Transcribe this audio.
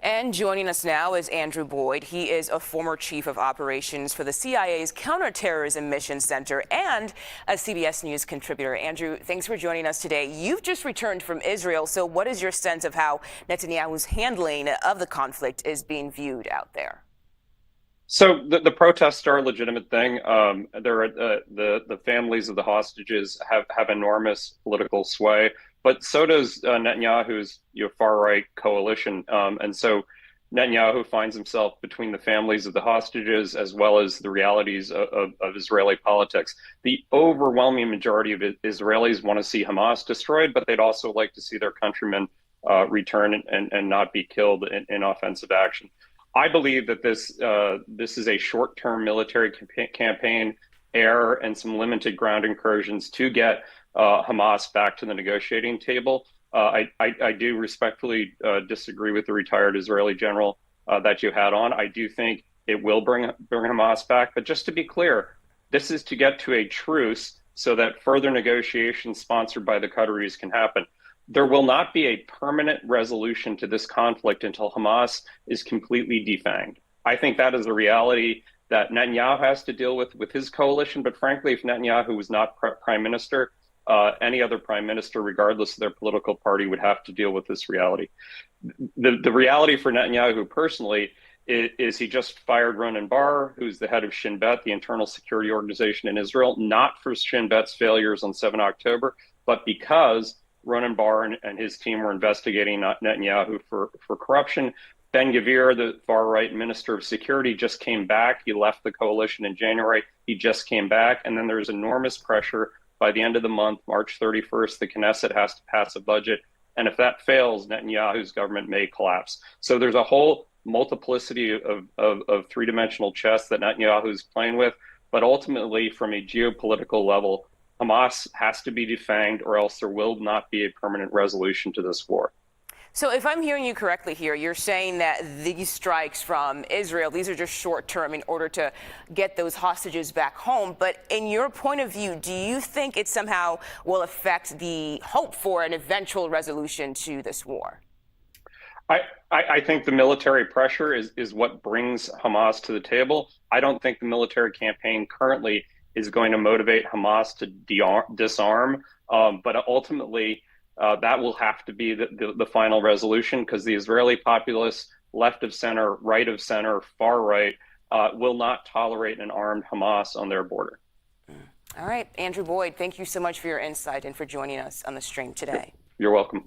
And joining us now is Andrew Boyd. He is a former chief of operations for the CIA's Counterterrorism Mission Center and a CBS News contributor. Andrew, thanks for joining us today. You've just returned from Israel, so what is your sense of how Netanyahu's handling of the conflict is being viewed out there? So the protests are a legitimate thing. The families of the hostages have enormous political sway, but so does Netanyahu's far right coalition. And so Netanyahu finds himself between the families of the hostages as well as the realities of Israeli politics. The overwhelming majority of Israelis want to see Hamas destroyed, but they'd also like to see their countrymen return and not be killed in offensive action. I believe that this is a short-term military campaign, air, and some limited ground incursions to get Hamas back to the negotiating table. I do respectfully disagree with the retired Israeli general that you had on. I do think it will bring Hamas back. But just to be clear, this is to get to a truce so that further negotiations sponsored by the Qataris can happen. There will not be a permanent resolution to this conflict until Hamas is completely defanged. I think that is a reality that Netanyahu has to deal with his coalition. But frankly, if Netanyahu was not prime minister, any other prime minister, regardless of their political party, would have to deal with this reality. The reality for Netanyahu personally is he just fired Ronen Bar, who's the head of Shin Bet, the internal security organization in Israel, not for Shin Bet's failures on 7 October, but because Ronen Bar and his team were investigating Netanyahu for corruption. Ben-Gvir, the far-right minister of security, just came back. He left the coalition in January. He just came back. And then there's enormous pressure. By the end of the month, March 31st, the Knesset has to pass a budget. And if that fails, Netanyahu's government may collapse. So there's a whole multiplicity of three-dimensional chess that Netanyahu is playing with. But ultimately, from a geopolitical level, Hamas has to be defanged, or else there will not be a permanent resolution to this war. So if I'm hearing you correctly here, you're saying that these strikes from Israel, these are just short term in order to get those hostages back home. But in your point of view, do you think it somehow will affect the hope for an eventual resolution to this war? I think the military pressure is what brings Hamas to the table. I don't think the military campaign currently is going to motivate Hamas to disarm. But ultimately, that will have to be the final resolution, because the Israeli populace, left of center, right of center, far right, will not tolerate an armed Hamas on their border. All right, Andrew Boyd, thank you so much for your insight and for joining us on the stream today. You're welcome.